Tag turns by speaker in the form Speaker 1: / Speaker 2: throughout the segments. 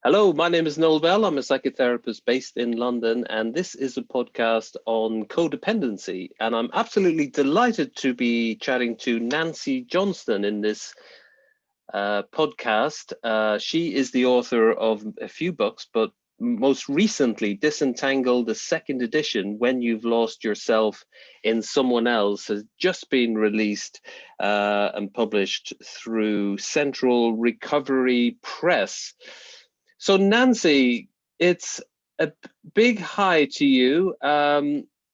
Speaker 1: Hello, my name is Noel Bell. I'm a psychotherapist based in London, and this is a podcast on codependency. And I'm absolutely delighted to be chatting to Nancy Johnston in this podcast. She is the author of a few books, but most recently, Disentangle, the second edition, When You've Lost Yourself in Someone Else, has just been released and published through Central Recovery Press. So Nancy, it's a big hi to you.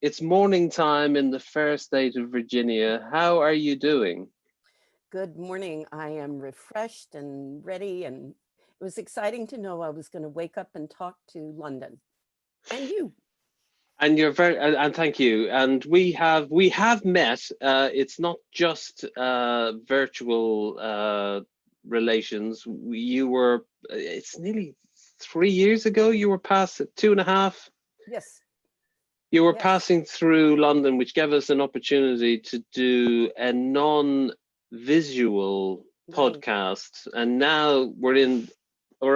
Speaker 1: It's morning time in the fair state of Virginia. How are you doing?
Speaker 2: Good morning. I am refreshed and ready, and it was exciting to know I was going to wake up and talk to London. And you?
Speaker 1: And you're very and thank you. And we have met. It's not just virtual relations. You were. It's nearly 3 years ago. You were past 2.5.
Speaker 2: Yes.
Speaker 1: You were
Speaker 2: Yes.
Speaker 1: passing through London, which gave us an opportunity to do a non-visual
Speaker 2: Right.
Speaker 1: podcast, and now we're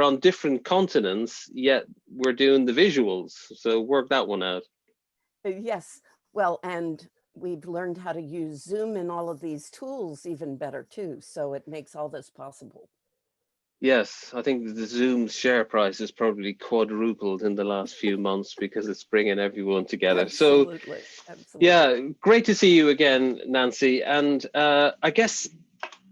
Speaker 1: on different continents, yet we're doing the visuals. So work that one out.
Speaker 2: Yes. Well, and we've learned how to use Zoom and all of these tools even better too. So it makes all this possible.
Speaker 1: Yes, I think the Zoom share price has probably quadrupled in the last few months because it's bringing everyone together. So
Speaker 2: Absolutely. Absolutely.
Speaker 1: yeah, great to see you again, Nancy. And I guess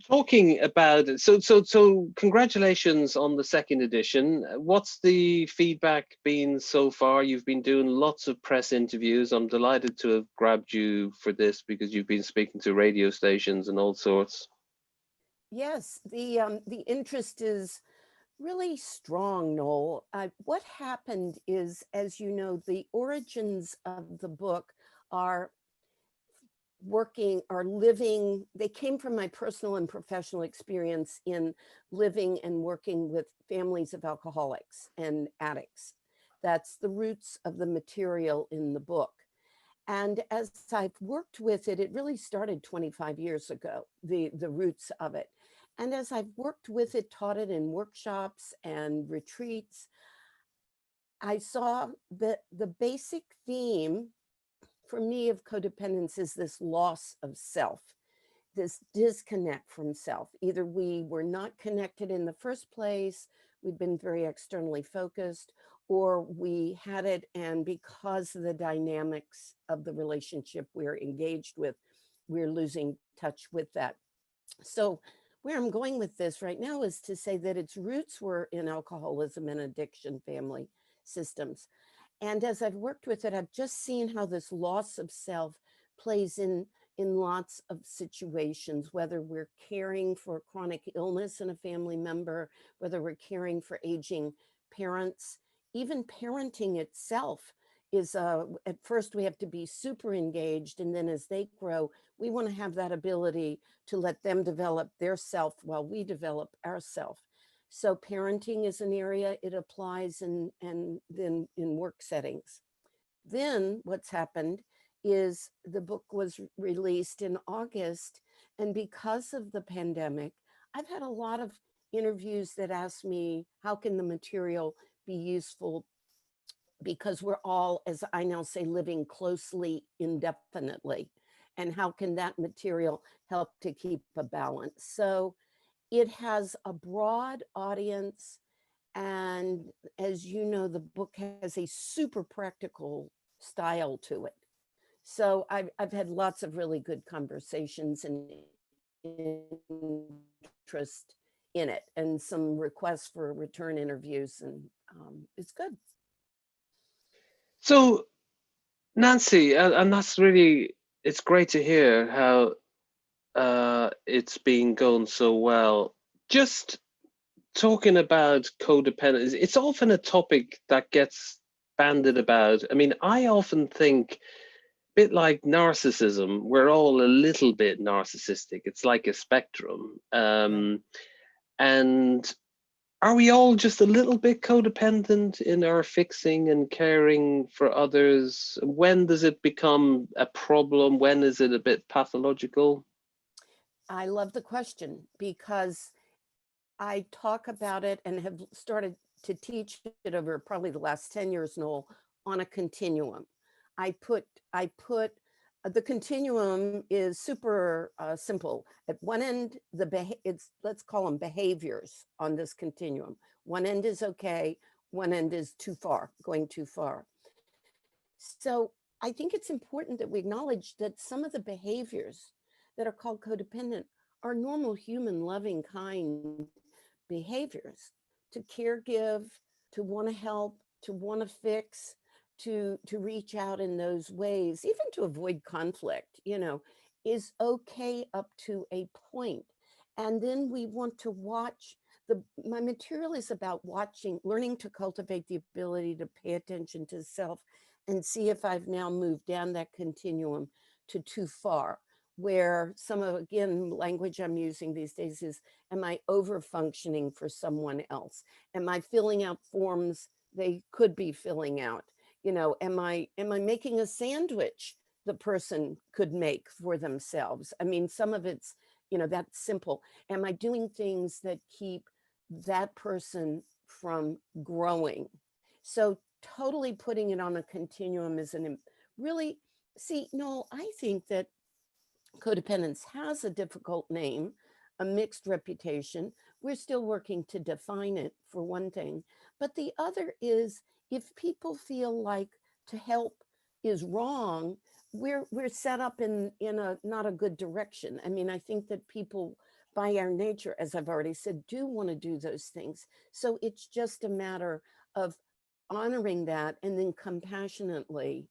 Speaker 1: talking about so congratulations on the second edition. What's the feedback been so far? You've been doing lots of press interviews. I'm delighted to have grabbed you for this because you've been speaking to radio stations and all sorts.
Speaker 2: Yes. The interest is really strong, Noel. What happened is, as you know, the origins of the book are living, they came from my personal and professional experience in living and working with families of alcoholics and addicts. That's the roots of the material in the book. And as I've worked with it, it really started 25 years ago, the roots of it. And as I've worked with it, taught it in workshops and retreats, I saw that the basic theme for me of codependence is this loss of self, this disconnect from self. Either we were not connected in the first place, we'd been very externally focused, or we had it, and because of the dynamics of the relationship we're engaged with, we're losing touch with that. So where I'm going with this right now is to say that its roots were in alcoholism and addiction family systems. And as I've worked with it, I've just seen how this loss of self plays in lots of situations, whether we're caring for chronic illness in a family member, whether we're caring for aging parents, even parenting itself is at first we have to be super engaged, and then as they grow, we want to have that ability to let them develop their self while we develop our self. So parenting is an area it applies in, and then in work settings. Then what's happened is the book was released in August, and because of the pandemic, I've had a lot of interviews that ask me, how can the material be useful? Because we're all, as I now say, living closely indefinitely. And how can that material help to keep a balance? So it has a broad audience. And as you know, the book has a super practical style to it. So I've had lots of really good conversations and interest in it, and some requests for return interviews, and it's good.
Speaker 1: So Nancy, and that's really, it's great to hear how it's been going so well. Just talking about codependence, it's often a topic that gets bandied about. I mean, I often think, bit like narcissism, we're all a little bit narcissistic. It's like a spectrum.
Speaker 2: Right.
Speaker 1: And are we all just a little bit codependent in our fixing and caring for others? When does it become a problem? When is it a bit pathological?
Speaker 2: I love the question because I talk about it and have started to teach it over probably the last 10 years, Noel, on a continuum. I put the continuum is super simple. At one end, it's, let's call them behaviors on this continuum. One end is okay, one end is too far, going too far. So I think it's important that we acknowledge that some of the behaviors that are called codependent are normal human loving kind behaviors, to care give, to want to help, to want to fix, to reach out in those ways, even to avoid conflict, is okay up to a point. And then we want to watch my material is about watching, learning to cultivate the ability to pay attention to self and see if I've now moved down that continuum to too far, where some of, again, language I'm using these days is, am I over functioning for someone else? Am I filling out forms they could be filling out? Am I making a sandwich the person could make for themselves? I mean, some of it's, that's simple. Am I doing things that keep that person from growing? So totally putting it on a continuum is really, see, Noel, I think that codependence has a difficult name, a mixed reputation. We're still working to define it, for one thing. But the other is, if people feel like to help is wrong, we're set up in a not a good direction. I mean, I think that people by our nature, as I've already said, do want to do those things. So it's just a matter of honoring that and then compassionately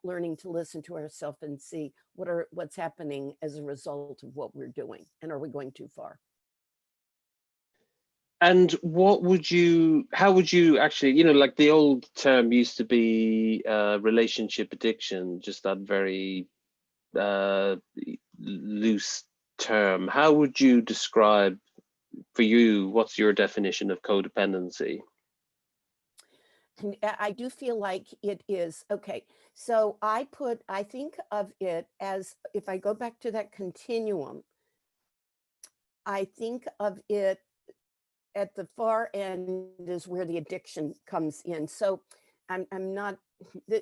Speaker 2: learning to listen to ourselves and see what's happening as a result of what we're doing, and are we going too far?
Speaker 1: And how would you actually, like the old term used to be relationship addiction, just that very loose term. How would you describe, for you, what's your definition of codependency?
Speaker 2: And I do feel like it is, okay. So I think of it as, if I go back to that continuum, I think of it at the far end is where the addiction comes in. So I'm not,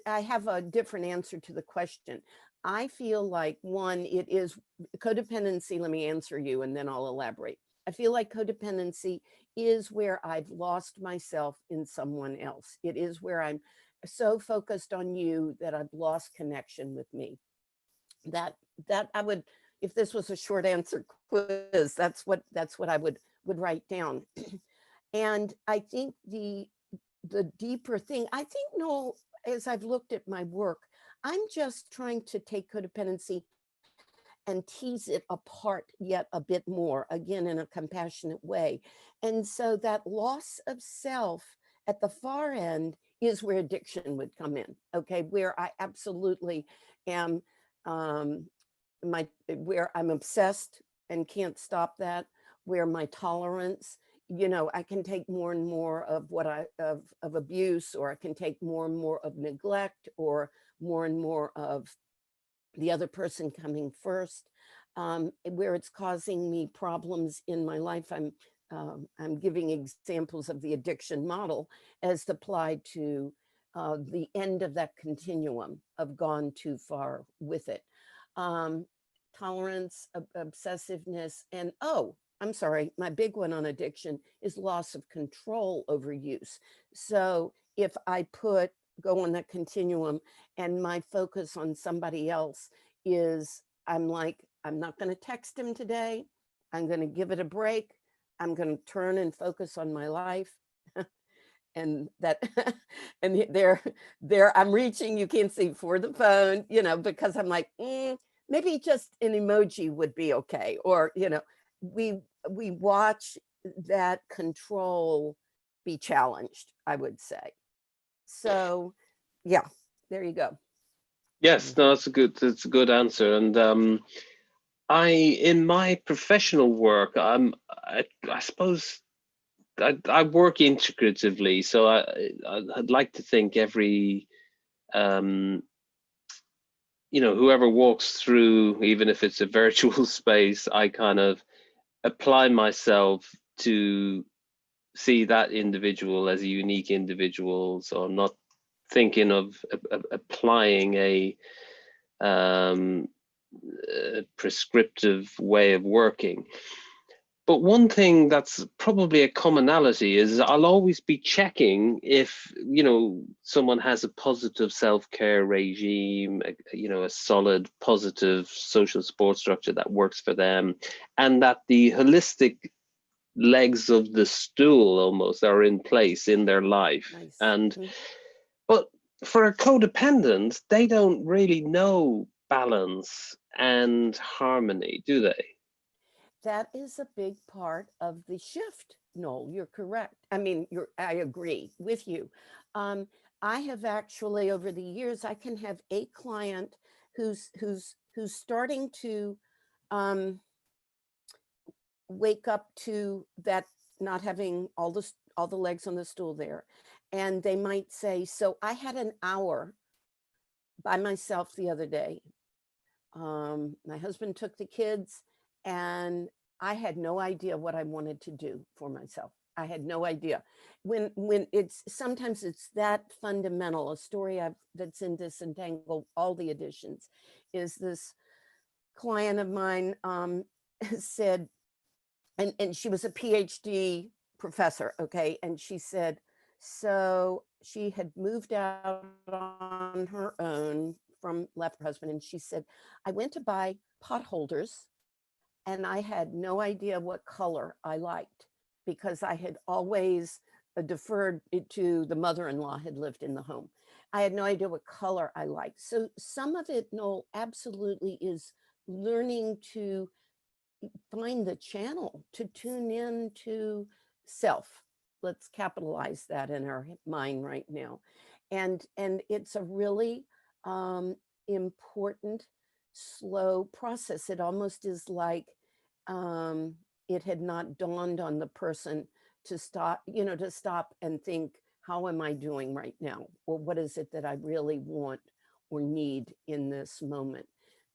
Speaker 2: I have a different answer to the question. I feel like, one, it is codependency. Let me answer you and then I'll elaborate. I feel like codependency is where I've lost myself in someone else. It is where I'm so focused on you that I've lost connection with me. That I would, if this was a short answer quiz, that's what I would write down. And I think the deeper thing, I think, Noel, as I've looked at my work, I'm just trying to take codependency and tease it apart yet a bit more, again, in a compassionate way. And so that loss of self at the far end is where addiction would come in, okay, where I absolutely am, where I'm obsessed and can't stop that, where my tolerance, I can take more and more of of abuse, or I can take more and more of neglect, or more and more of the other person coming first, where it's causing me problems in my life. I'm giving examples of the addiction model as applied to the end of that continuum of gone too far with it. Um, Tolerance, obsessiveness, and I'm sorry, my big one on addiction is loss of control over use. So if I go on that continuum and my focus on somebody else is, I'm like, I'm not going to text him today. I'm going to give it a break. I'm going to turn and focus on my life. And that, and there, I'm reaching, you can't see, for the phone, because I'm like, maybe just an emoji would be okay. Or, we watch that control be challenged, I would say. So, yeah, there you go.
Speaker 1: Yes, no, that's a good answer. And in my professional work, I suppose I work integratively, so I'd like to think every whoever walks through, even if it's a virtual space, I kind of apply myself to see that individual as a unique individual, so not thinking of applying a prescriptive way of working. But one thing that's probably a commonality is I'll always be checking if, someone has a positive self-care regime, a solid, positive social support structure that works for them, and that the holistic legs of the stool almost are in place in their life.
Speaker 2: Nice.
Speaker 1: And but for a codependent, they don't really know balance and harmony, do they?
Speaker 2: That is a big part of the shift. Noel, you're correct. I mean, I agree with you. Um, I have actually, over the years, I can have a client who's starting to um, wake up to that, not having all the legs on the stool there, and they might say, "So I had an hour by myself the other day. My husband took the kids, and I had no idea what I wanted to do for myself. I had no idea." When it's sometimes it's that fundamental. A story that's in Disentangle, all the editions, is this client of mine said, and she was a PhD professor, okay, and she said, so she had moved out on her own from left her husband, and she said, I went to buy pot holders and I had no idea what color I liked because I had always deferred it to the mother-in-law had lived in the home. I had no idea what color I liked. So some of it, Noel, absolutely is learning to find the channel to tune in to self. Let's capitalize that in our mind right now. And it's a really important, slow process. It almost is like it had not dawned on the person to stop and think, how am I doing right now? Or what is it that I really want or need in this moment?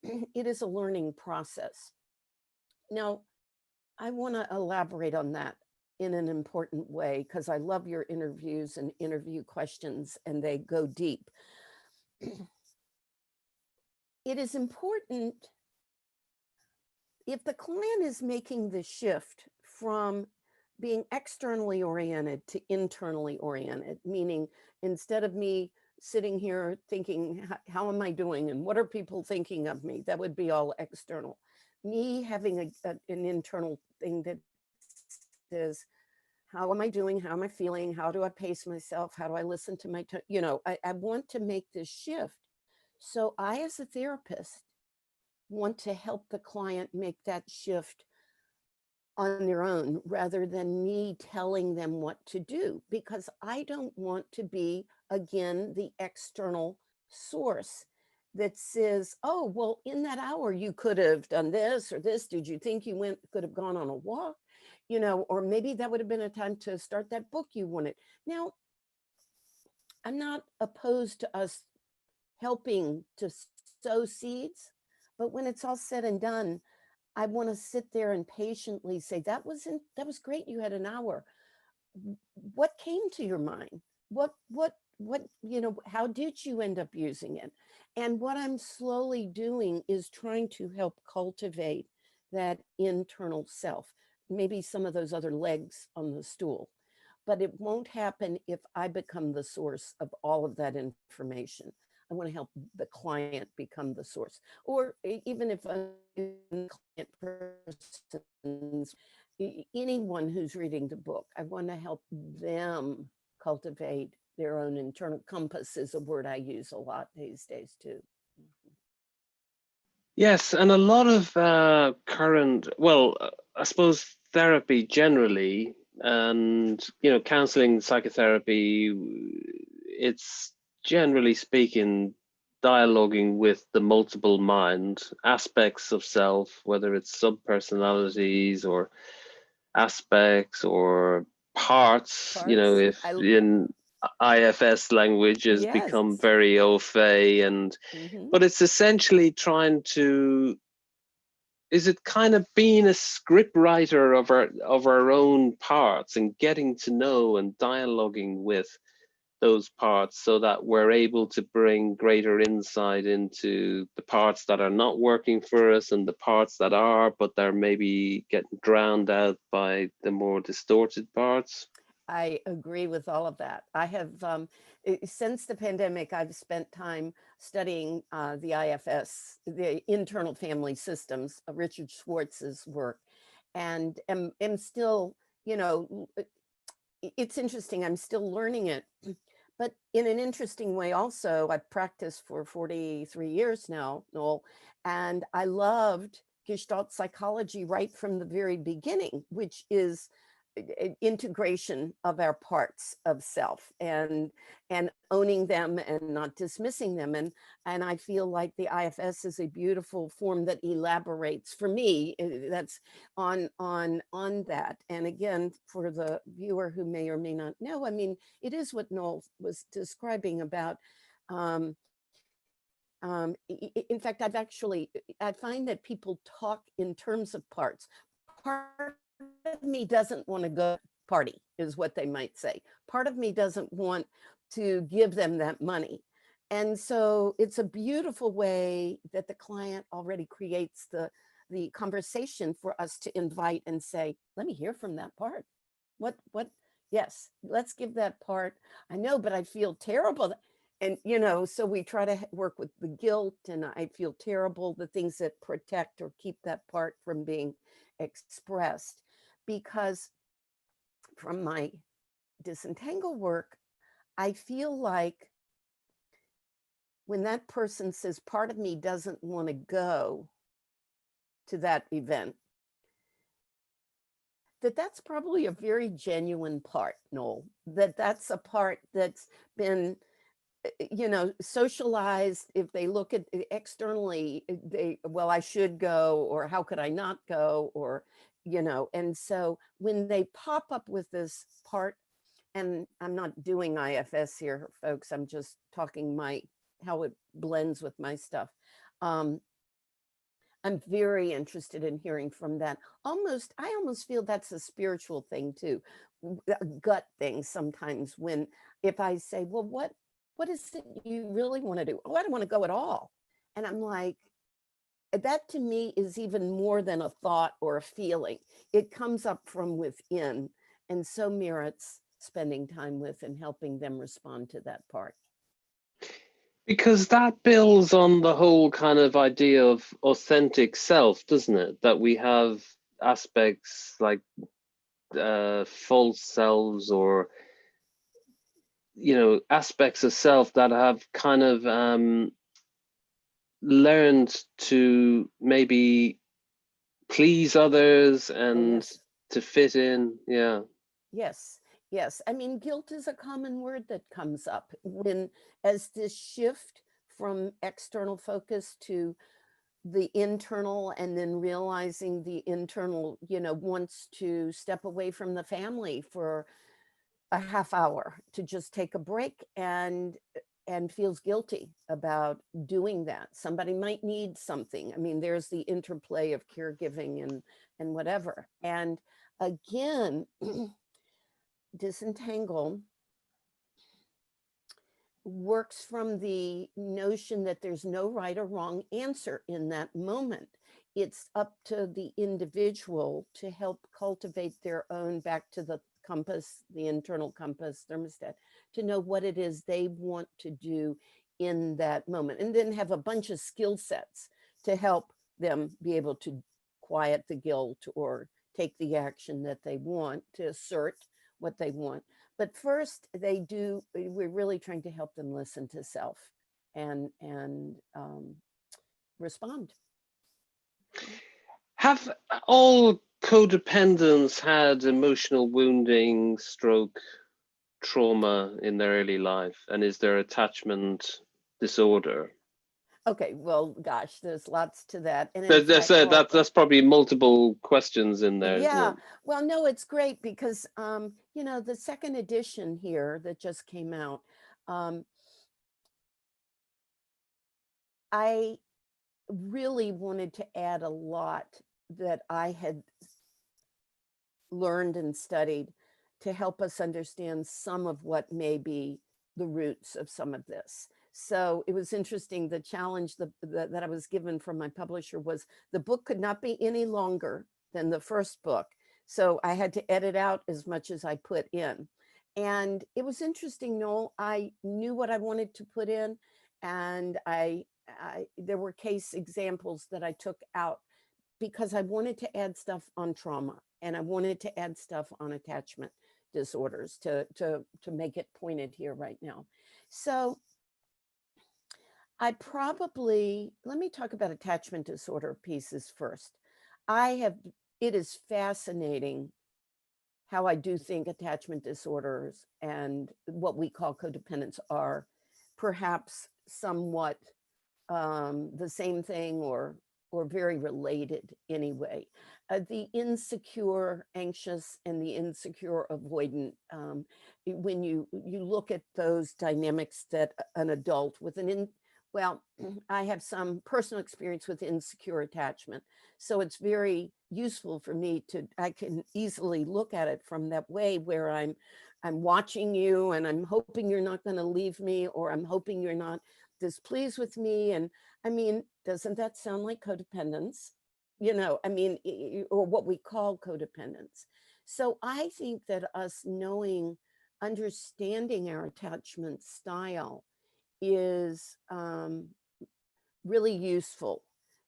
Speaker 2: It is a learning process. Now, I want to elaborate on that in an important way because I love your interviews and interview questions, and they go deep. It is important if the client is making the shift from being externally oriented to internally oriented, meaning instead of me sitting here thinking, how am I doing and what are people thinking of me? That would be all external. Me having an internal thing that says, how am I doing? How am I feeling? How do I pace myself? How do I listen to my tone? I want to make this shift. So I, as a therapist, want to help the client make that shift on their own rather than me telling them what to do, because I don't want to be, again, the external source that says, oh, well, in that hour, you could have done this or this. Did you think you could have gone on a walk? Or maybe that would have been a time to start that book you wanted. Now, I'm not opposed to us helping to sow seeds, but when it's all said and done, I want to sit there and patiently say, that was great. You had an hour. What came to your mind? What, how did you end up using it? And what I'm slowly doing is trying to help cultivate that internal self, maybe some of those other legs on the stool. But it won't happen if I become the source of all of that information. I want to help the client become the source. Or even if a client person, anyone who's reading the book, I want to help them cultivate their own internal compass, is a word I use a lot these days too.
Speaker 1: Yes, and a lot of I suppose therapy generally, and counseling, psychotherapy, it's generally speaking dialoguing with the multiple mind aspects of self, whether it's subpersonalities or aspects or parts.
Speaker 2: Parts.
Speaker 1: If in IFS language has
Speaker 2: Yes.
Speaker 1: become very au fait,
Speaker 2: Mm-hmm.
Speaker 1: but it's essentially trying to is it kind of being a script writer of our own parts and getting to know and dialoguing with those parts so that we're able to bring greater insight into the parts that are not working for us and the parts that are, but they're maybe getting drowned out by the more distorted parts?
Speaker 2: I agree with all of that. I have, since the pandemic, I've spent time studying the IFS, the internal family systems, Richard Schwartz's work, and am still, you know, it's interesting. I'm still learning it, but in an interesting way also. I've practiced for 43 years now, Noel, and I loved Gestalt psychology right from the very beginning, which is integration of our parts of self and owning them and not dismissing them, and I feel like the IFS is a beautiful form that elaborates for me, that's on that. And again, for the viewer who may or may not know, I mean, it is what Noel was describing about in fact, I find that people talk in terms of parts. Part of me doesn't want to go party, is what they might say. Part of me doesn't want to give them that money. And so it's a beautiful way that the client already creates the conversation for us to invite and say, let me hear from that part. What, yes, let's give that part. I know, but I feel terrible. And, you know, so we try to work with the guilt and I feel terrible, the things that protect or keep that part from being expressed. Because from my disentangle work, I feel like when that person says, part of me doesn't want to go to that event, that's probably a very genuine part, Noel, that's a part that's been, you know, socialized. If they look at externally, they, well, I should go, or how could I not go, or, you know, and so when they pop up with this part, and I'm not doing IFS here, folks, I'm just talking how it blends with my stuff. I'm very interested in hearing from that. I almost feel that's a spiritual thing too, a gut thing sometimes. When if I say, well, what is it you really want to do? Oh, I don't want to go at all. And I'm like, that to me is even more than a thought or a feeling. It comes up from within, and so merits spending time with and helping them respond to that part.
Speaker 1: Because that builds on the whole kind of idea of authentic self, doesn't it? That we have aspects like false selves, or you know, aspects of self that have kind of learned to maybe please others
Speaker 2: Oh,
Speaker 1: and
Speaker 2: yes.
Speaker 1: to fit in. Yeah.
Speaker 2: Yes, yes. I mean, guilt is a common word that comes up when, as this shift from external focus to the internal, and then realizing the internal, you know, wants to step away from the family for a half hour to just take a break, and feels guilty about doing that. Somebody might need something. I mean, there's the interplay of caregiving and whatever. And again, Disentangle works from the notion that there's no right or wrong answer in that moment. It's up to the individual to help cultivate their own, back to the compass, the internal compass, thermostat, to know what it is they want to do in that moment, and then have a bunch of skill sets to help them be able to quiet the guilt or take the action that they want, to assert what they want. But first, we're really trying to help them listen to self and respond.
Speaker 1: Have all codependents had emotional wounding, stroke, trauma in their early life? And is there attachment disorder?
Speaker 2: Okay, well, gosh, there's lots to that. And in
Speaker 1: That's
Speaker 2: fact, well,
Speaker 1: that's probably multiple questions in there, isn't
Speaker 2: yeah,
Speaker 1: it?
Speaker 2: well, no, it's great because, you know, the second edition here that just came out, um, I really wanted to add a lot that I had learned and studied to help us understand some of what may be the roots of some of this. So it was interesting. The challenge that I was given from my publisher was the book could not be any longer than the first book. So I had to edit out as much as I put in. And it was interesting, Noel. I knew what I wanted to put in, and there were case examples that I took out because I wanted to add stuff on trauma, and I wanted to add stuff on attachment disorders to make it pointed here right now. So let me talk about attachment disorder pieces first. It is fascinating how I do think attachment disorders and what we call codependence are perhaps somewhat the same thing, or very related anyway. The insecure anxious and the insecure avoidant, when you look at those dynamics that an adult with well, I have some personal experience with insecure attachment, so it's very useful for me I can easily look at it from that way, where I'm watching you and I'm hoping you're not going to leave me, or I'm hoping you're not displeased with me. And I mean, doesn't that sound like codependence? I mean, or what we call codependence. So I think that us understanding our attachment style is really useful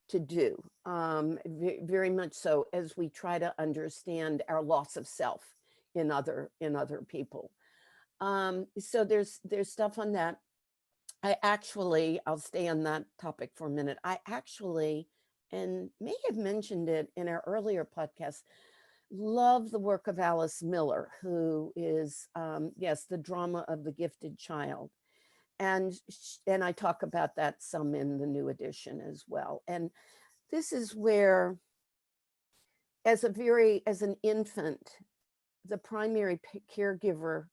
Speaker 2: to do, very much so, as we try to understand our loss of self in other people. So there's stuff on that. I'll stay on that topic for a minute. I actually, and may have mentioned it in our earlier podcast, love the work of Alice Miller, who is, yes, the drama of the gifted child. And I talk about that some in the new edition as well. And this is where, as an infant, the primary caregiver,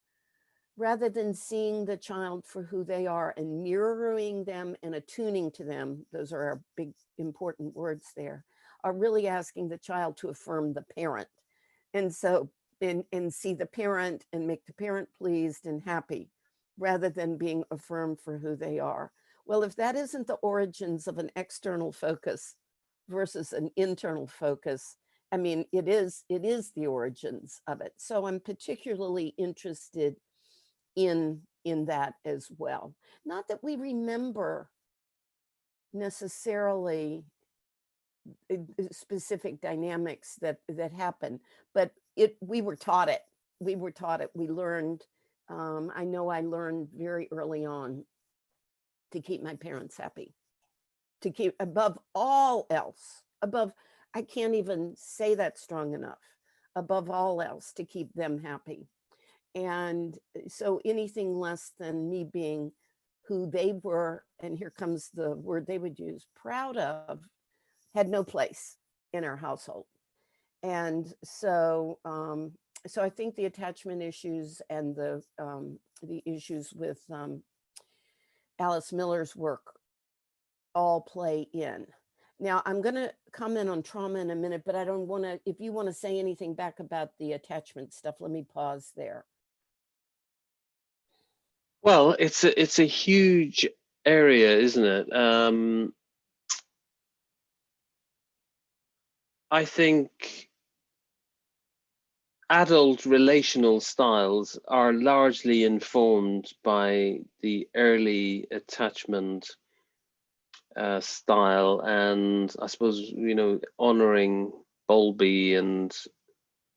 Speaker 2: rather than seeing the child for who they are and mirroring them and attuning to them, those are our big important words there, are really asking the child to affirm the parent. And so, and see the parent and make the parent pleased and happy, rather than being affirmed for who they are. Well, if that isn't the origins of an external focus versus an internal focus, I mean, it is the origins of it. So I'm particularly interested in that as well. Not that we remember necessarily specific dynamics that happen, but we were taught it. We learned. I know I learned very early on to keep my parents happy, to keep above all else, I can't even say that strong enough, above all else, to keep them happy. And so anything less than me being who they were, and here comes the word they would use, proud of, had no place in our household. And so so I think the attachment issues and the issues with Alice Miller's work all play in. Now, I'm going to comment on trauma in a minute, but I don't want to, if you want to say anything back about the attachment stuff, let me pause there.
Speaker 1: Well, it's a huge area, isn't it? I think adult relational styles are largely informed by the early attachment style, and I suppose, honoring Bowlby and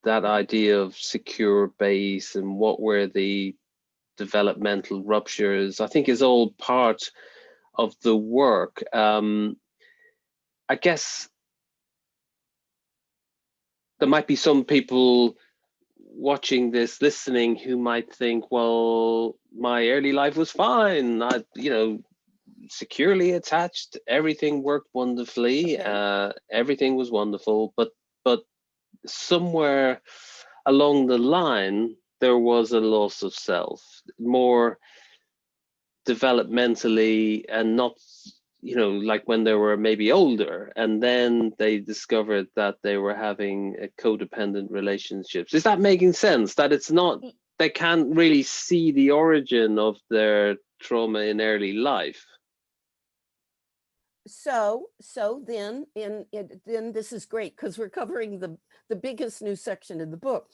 Speaker 1: that idea of secure base and what were the developmental ruptures, I think, is all part of the work. I guess there might be some people watching this, listening, who might think, well, my early life was fine. I, securely attached, everything worked wonderfully.
Speaker 2: Okay.
Speaker 1: Everything was wonderful, but somewhere along the line, there was a loss of self, more developmentally, and not you know, like when they were maybe older, and then they discovered that they were having a codependent relationships. Is that making sense? That it's not, they can't really see the origin of their trauma in early life.
Speaker 2: So then then this is great because we're covering the biggest new section in the book.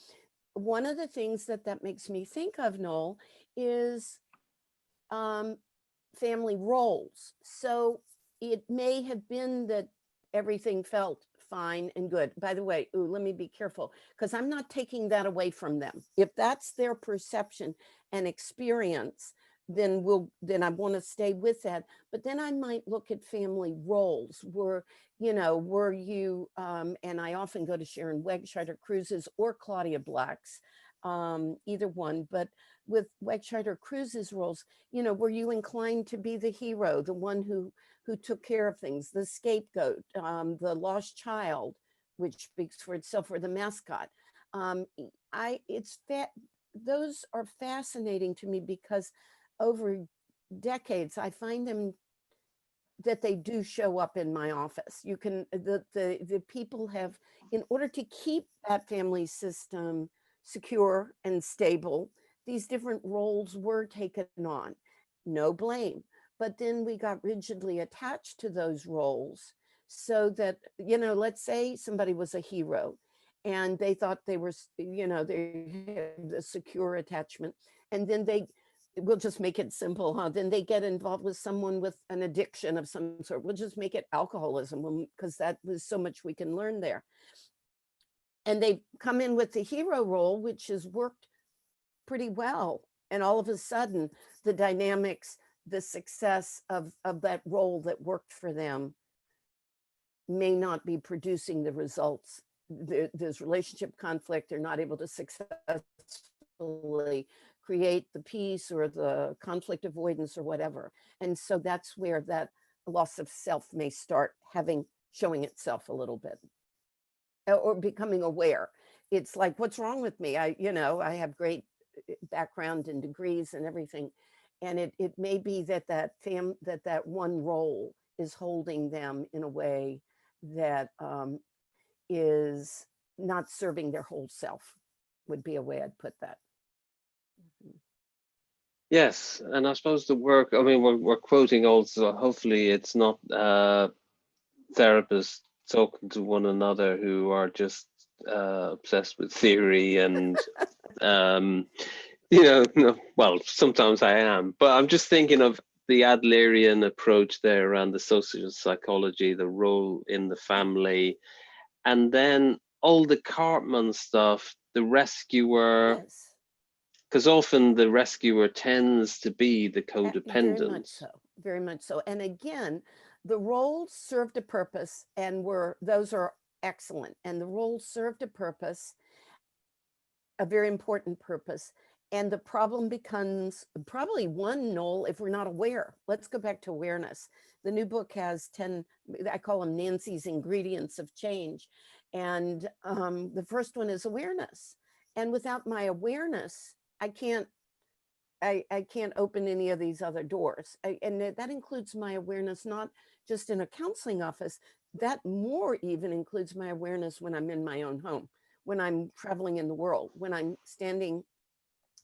Speaker 2: One of the things that makes me think of, Noel, is family roles. So it may have been that everything felt fine and good. By the way, let me be careful because I'm not taking that away from them. If that's their perception and experience, then I want to stay with that. But then I might look at family roles. Were you and I often go to Sharon Wegscheider Cruz's or Claudia Black's, either one, but with Wegscheider Cruz's roles, were you inclined to be the hero, the one who took care of things, the scapegoat, the lost child, which speaks for itself, or the mascot? Those are fascinating to me because over decades, I find them that they do show up in my office. You can the people have, in order to keep that family system secure and stable, these different roles were taken on. No blame. But then we got rigidly attached to those roles so that, let's say somebody was a hero and they thought they were, they had the secure attachment. And then we'll just make it simple, huh? Then they get involved with someone with an addiction of some sort. We'll just make it alcoholism because that was so much we can learn there. And they come in with the hero role, which has worked pretty well. And all of a sudden, the dynamics, the success of that role that worked for them may not be producing the results. There's relationship conflict. They're not able to successfully create the peace or the conflict avoidance or whatever. And so that's where that loss of self may start showing itself a little bit, or becoming aware. It's like, what's wrong with me? I have great background and degrees and everything. And it may be that one role is holding them in a way that is not serving their whole self, would be a way I'd put that.
Speaker 1: Yes, and I suppose the work, I mean, we're quoting also, hopefully it's not therapists talking to one another who are just obsessed with theory and, no, well, sometimes I am, but I'm just thinking of the Adlerian approach there around the social psychology, the role in the family, and then all the Cartman stuff, the rescuer.
Speaker 2: Yes.
Speaker 1: Because often the rescuer tends to be the
Speaker 2: Very much
Speaker 1: codependent.
Speaker 2: so. Very much so. And again, the roles served a purpose, and those are excellent. And the roles served a purpose, a very important purpose. And the problem becomes probably one, Noel, if we're not aware. Let's go back to awareness. The new book has 10, I call them Nancy's ingredients of change. And the first one is awareness. And without my awareness, I can't open any of these other doors. And that includes my awareness, not just in a counseling office, that more even includes my awareness when I'm in my own home, when I'm traveling in the world, when I'm standing,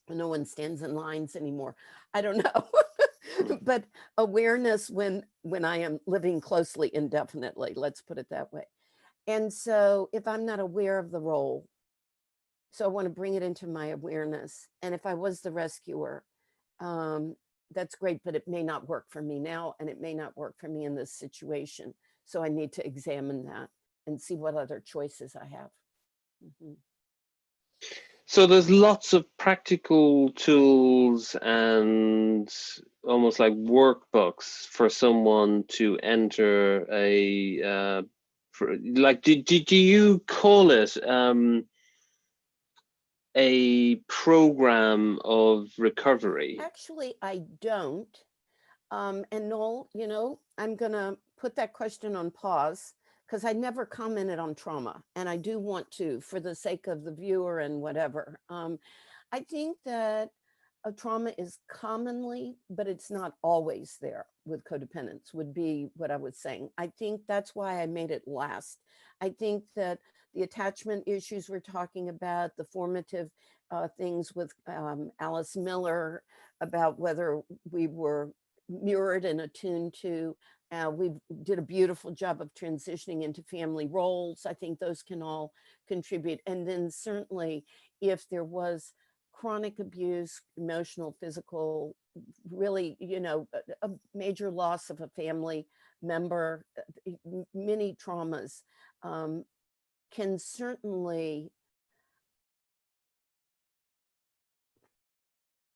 Speaker 2: no one stands in lines anymore. I don't know. But awareness when I am living closely indefinitely, let's put it that way. And so if I'm not aware of the role, so I want to bring it into my awareness. And if I was the rescuer, that's great, but it may not work for me now, and it may not work for me in this situation. So I need to examine that and see what other choices I have. Mm-hmm.
Speaker 1: So there's lots of practical tools and almost like workbooks for someone to enter do you call it a program of recovery?
Speaker 2: Actually, I don't. And Noel, I'm going to put that question on pause because I never commented on trauma. And I do want to, for the sake of the viewer and whatever. I think that a trauma is commonly, but it's not always there with codependence, would be what I was saying. I think that's why I made it last. I think that the attachment issues we're talking about, the formative things with Alice Miller about whether we were mirrored and attuned to. We did a beautiful job of transitioning into family roles. I think those can all contribute. And then certainly if there was chronic abuse, emotional, physical, really, a major loss of a family member, many traumas can certainly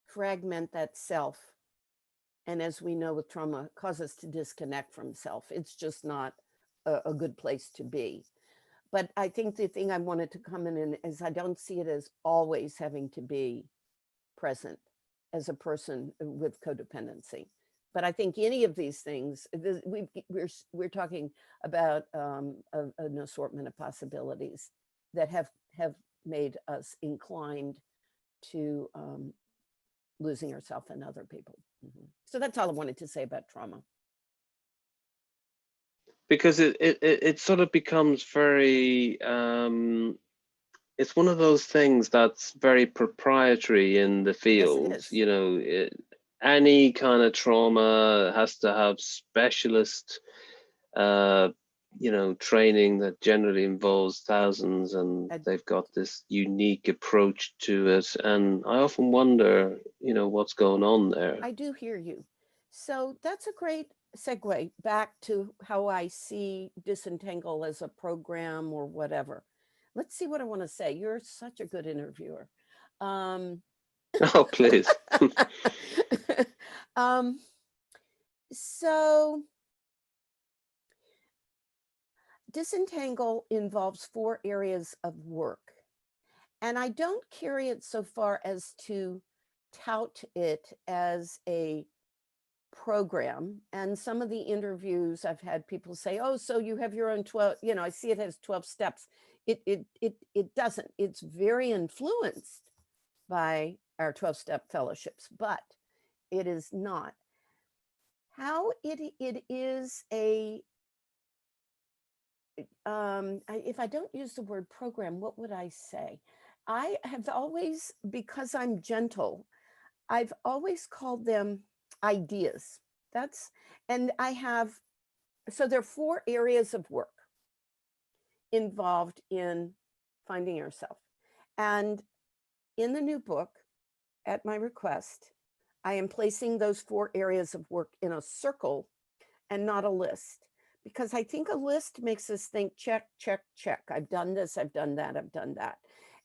Speaker 2: fragment that self. And as we know with trauma, cause us to disconnect from self. It's just not a good place to be. But I think the thing I wanted to come in is I don't see it as always having to be present as a person with codependency. But I think any of these things, we're talking about an assortment of possibilities that have made us inclined to losing ourselves and other people. So that's all I wanted to say about trauma.
Speaker 1: Because it sort of becomes very it's one of those things that's very proprietary in the field.
Speaker 2: Yes,
Speaker 1: You know, any kind of trauma has to have specialist training that generally involves thousands, and they've got this unique approach to it. And I often wonder, what's going on there.
Speaker 2: I do hear you. So that's a great segue back to how I see Disentangle as a program or whatever. Let's see what I want to say. You're such a good interviewer.
Speaker 1: Oh, please.
Speaker 2: So Disentangle involves 4 areas of work. And I don't carry it so far as to tout it as a program. And some of the interviews I've had people say, oh, so you have your own 12, I see it as 12 steps. It doesn't. It's very influenced by our 12-step fellowships, but it is not. How it is a if I don't use the word program, what would I say? I have always, because I'm gentle, I've always called them ideas. And so there are 4 areas of work involved in finding yourself. And in the new book, at my request, I am placing those 4 areas of work in a circle and not a list. Because I think a list makes us think, check, check, check. I've done this, I've done that, I've done that.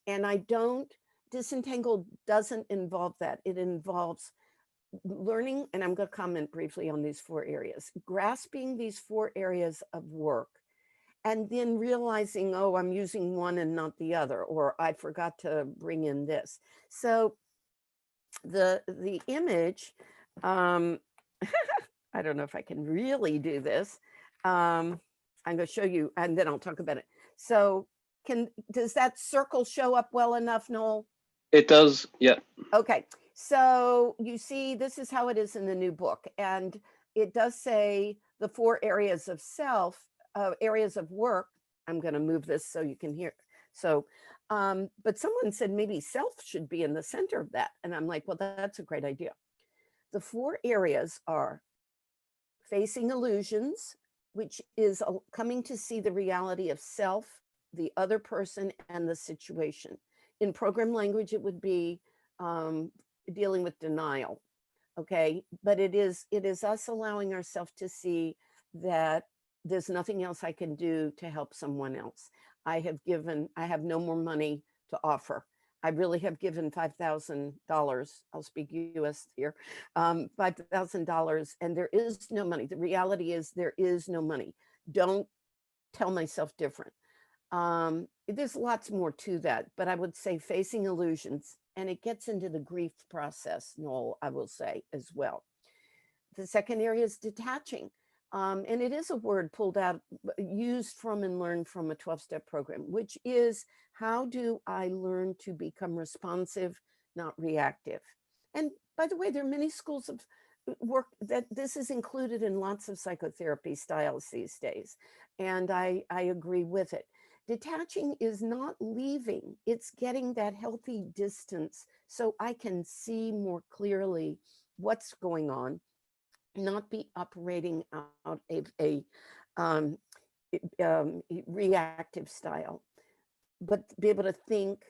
Speaker 2: And Disentangle doesn't involve that. It involves learning, and I'm going to comment briefly on these 4 areas, grasping these 4 areas of work, and then realizing, oh, I'm using one and not the other, or I forgot to bring in this. So the image, I don't know if I can really do this. I'm going to show you, and then I'll talk about it. So does that circle show up well enough, Noel?
Speaker 1: It does, yeah.
Speaker 2: Okay, so you see, this is how it is in the new book. And it does say the 4 areas of areas of work. I'm going to move this so you can hear. So, but someone said maybe self should be in the center of that. And I'm like, well, that's a great idea. The 4 areas are facing illusions, which is coming to see the reality of self, the other person, and the situation. In program language, it would be dealing with denial. Okay, but it is us allowing ourselves to see that there's nothing else I can do to help someone else. I have no more money to offer. I really have given $5,000. I'll speak US here, $5,000, and there is no money. The reality is there is no money. Don't tell myself different. There's lots more to that, but I would say facing illusions, and it gets into the grief process, Noel, I will say as well. The second area is detaching. And it is a word pulled out, used from and learned from a 12-step program, which is, how do I learn to become responsive, not reactive? And by the way, there are many schools of work that this is included in lots of psychotherapy styles these days. And I agree with it. Detaching is not leaving, it's getting that healthy distance so I can see more clearly what's going on, not be operating out of a um, reactive style, but be able to think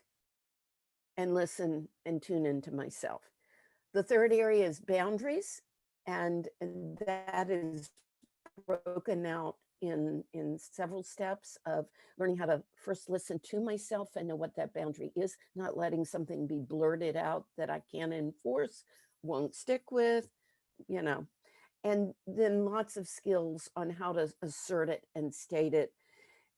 Speaker 2: and listen and tune into myself. The third area is boundaries, and that is broken out in several steps of learning how to first listen to myself and know what that boundary is, not letting something be blurted out that I can't enforce, won't stick with, you know. And then lots of skills on how to assert it and state it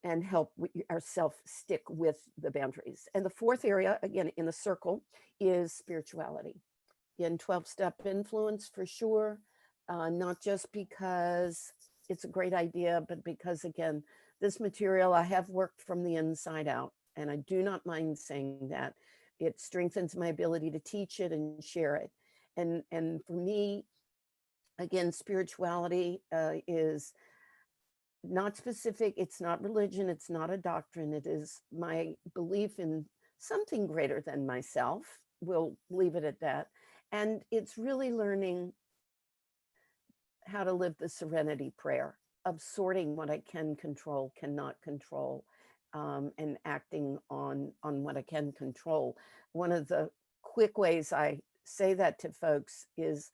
Speaker 2: and help ourselves stick with the boundaries. And the fourth area, again, in the circle, is spirituality. In 12-step influence for sure, not just because it's a great idea, but because, again, this material I have worked from the inside out, and I do not mind saying that. It strengthens my ability to teach it and share it. And for me, again, spirituality is not specific, it's not religion, it's not a doctrine, it is my belief in something greater than myself. We'll leave it at that. And it's really learning how to live the serenity prayer of sorting what I can control, cannot control, and acting on what I can control. One of the quick ways I say that to folks is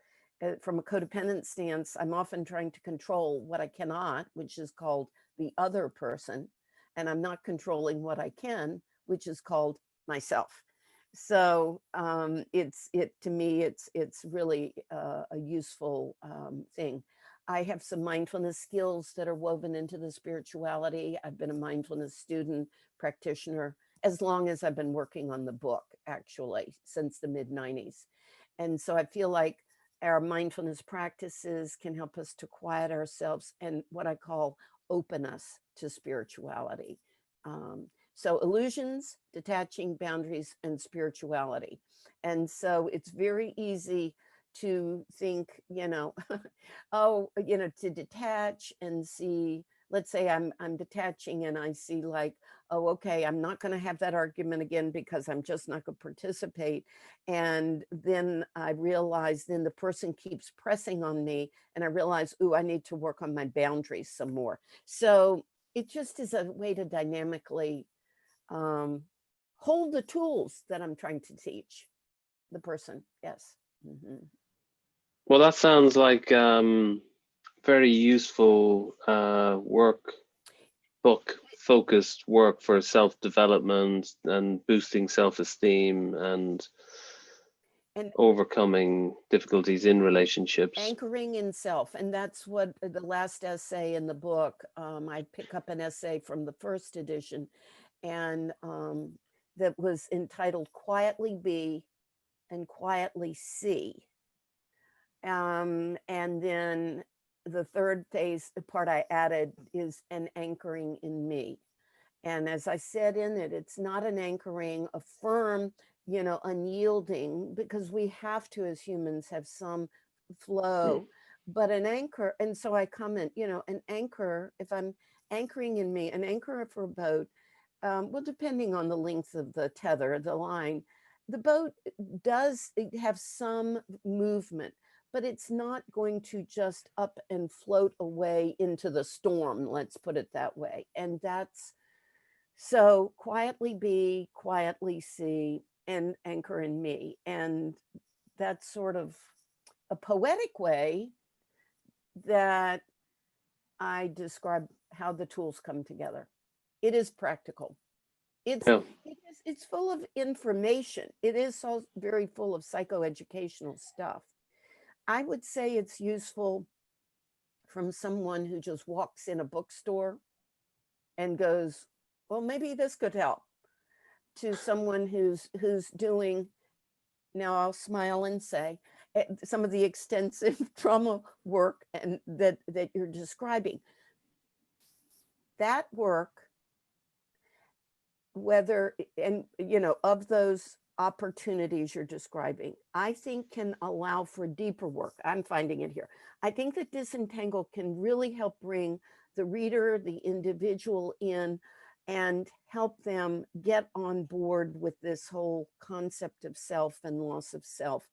Speaker 2: from a codependent stance, I'm often trying to control what I cannot, which is called the other person, and I'm not controlling what I can, which is called myself. So to me, it's really a useful thing. I have some mindfulness skills that are woven into the spirituality. I've been a mindfulness student, practitioner, as long as I've been working on the book, actually, since the mid-90s. And so I feel like our mindfulness practices can help us to quiet ourselves and what I call open us to spirituality. So illusions, detaching, boundaries, and spirituality. And so it's very easy to think, oh, to detach and see, let's say I'm detaching and I see like, oh, okay, I'm not going to have that argument again because I'm just not going to participate. And then I realize then the person keeps pressing on me and I realize, ooh, I need to work on my boundaries some more. So it just is a way to dynamically hold the tools that I'm trying to teach the person. Yes. Mm-hmm.
Speaker 1: Well, that sounds like very useful book focused work for self-development and boosting self-esteem and overcoming difficulties in relationships.
Speaker 2: Anchoring in self. And that's what the last essay in the book, I pick up an essay from the first edition and that was entitled Quietly Be and Quietly See. And then the third phase, the part I added is an anchoring in me. And as I said in it, it's not an anchoring, a firm, unyielding, because we have to, as humans, have some flow, but an anchor. And so I comment, an anchor, if I'm anchoring in me, an anchor for a boat, well, depending on the length of the tether, the line, the boat does have some movement, but it's not going to just up and float away into the storm, let's put it that way. And that's so quietly be, quietly see, and anchor in me. And that's sort of a poetic way that I describe how the tools come together. It is practical. It's full of information. It is so very full of psychoeducational stuff. I would say it's useful from someone who just walks in a bookstore and goes, well, maybe this could help, to someone who's doing, now I'll smile and say, some of the extensive trauma work and that you're describing. That work, whether, and of those opportunities you're describing, I think can allow for deeper work. I'm finding it here. I think that Disentangle can really help bring the reader, the individual in, and help them get on board with this whole concept of self and loss of self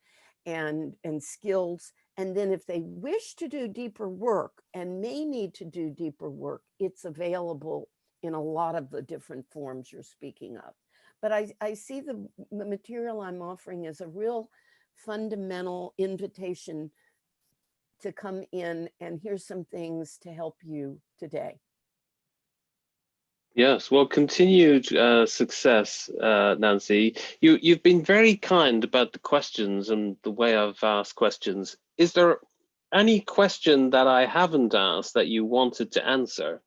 Speaker 2: and skills. And then if they wish to do deeper work and may need to do deeper work, it's available in a lot of the different forms you're speaking of. But I see the material I'm offering as a real fundamental invitation to come in and here's some things to help you today.
Speaker 1: Yes, well, continued success, Nancy. You've been very kind about the questions and the way I've asked questions. Is there any question that I haven't asked that you wanted to answer?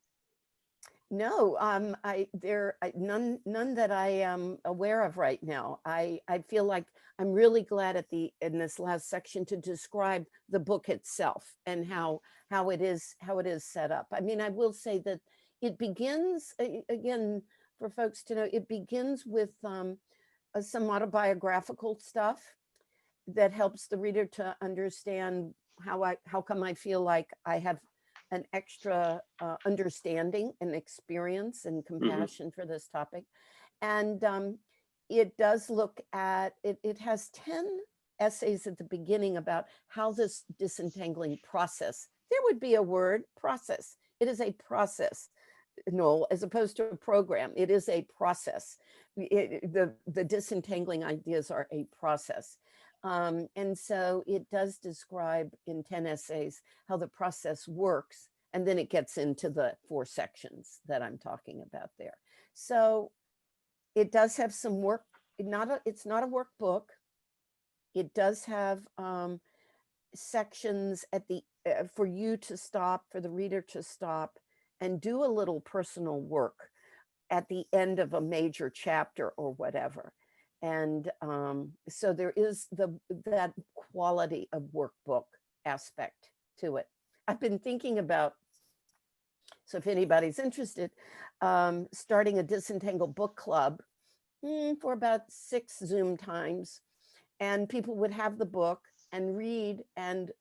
Speaker 2: No, none that I am aware of right now. I feel like I'm really glad in this last section to describe the book itself and how it is set up. I mean, I will say that it begins again for folks to know. It begins with some autobiographical stuff that helps the reader to understand how come I feel like I have an extra understanding and experience and compassion for this topic. And it does look at, it has 10 essays at the beginning about how this disentangling process, there would be a word, process. It is a process, Noel, as opposed to a program. It is a process. The disentangling ideas are a process. And so it does describe in 10 essays how the process works. And then it gets into the 4 sections that I'm talking about there. So it does have some work. It's not a workbook. It does have sections at the for you to stop, for the reader to stop and do a little personal work at the end of a major chapter or whatever. And so there is that quality of workbook aspect to it. I've been thinking about, so if anybody's interested, starting a Disentangle book club for about 6 Zoom times. And people would have the book and read, and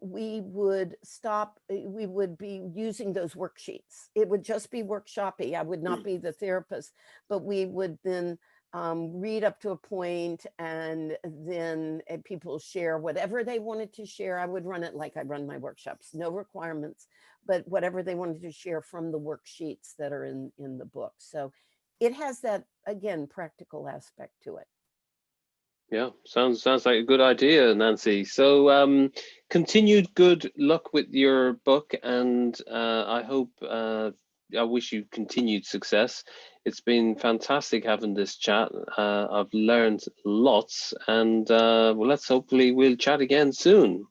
Speaker 2: we would be using those worksheets. It would just be workshoppy. I would not be the therapist, but we would then read up to a point, and then people share whatever they wanted to share. I would run it like I run my workshops, no requirements, but whatever they wanted to share from the worksheets that are in the book. So it has that, again, practical aspect to it.
Speaker 1: Yeah, sounds like a good idea, Nancy. So continued good luck with your book, and I hope I wish you continued success. It's been fantastic having this chat. I've learned lots, and well, hopefully we'll chat again soon.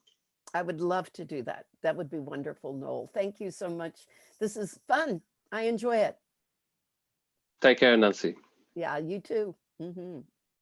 Speaker 2: I would love to do that. That would be wonderful, Noel. Thank you so much. This is fun. I enjoy it.
Speaker 1: Take care, Nancy.
Speaker 2: Yeah, you too.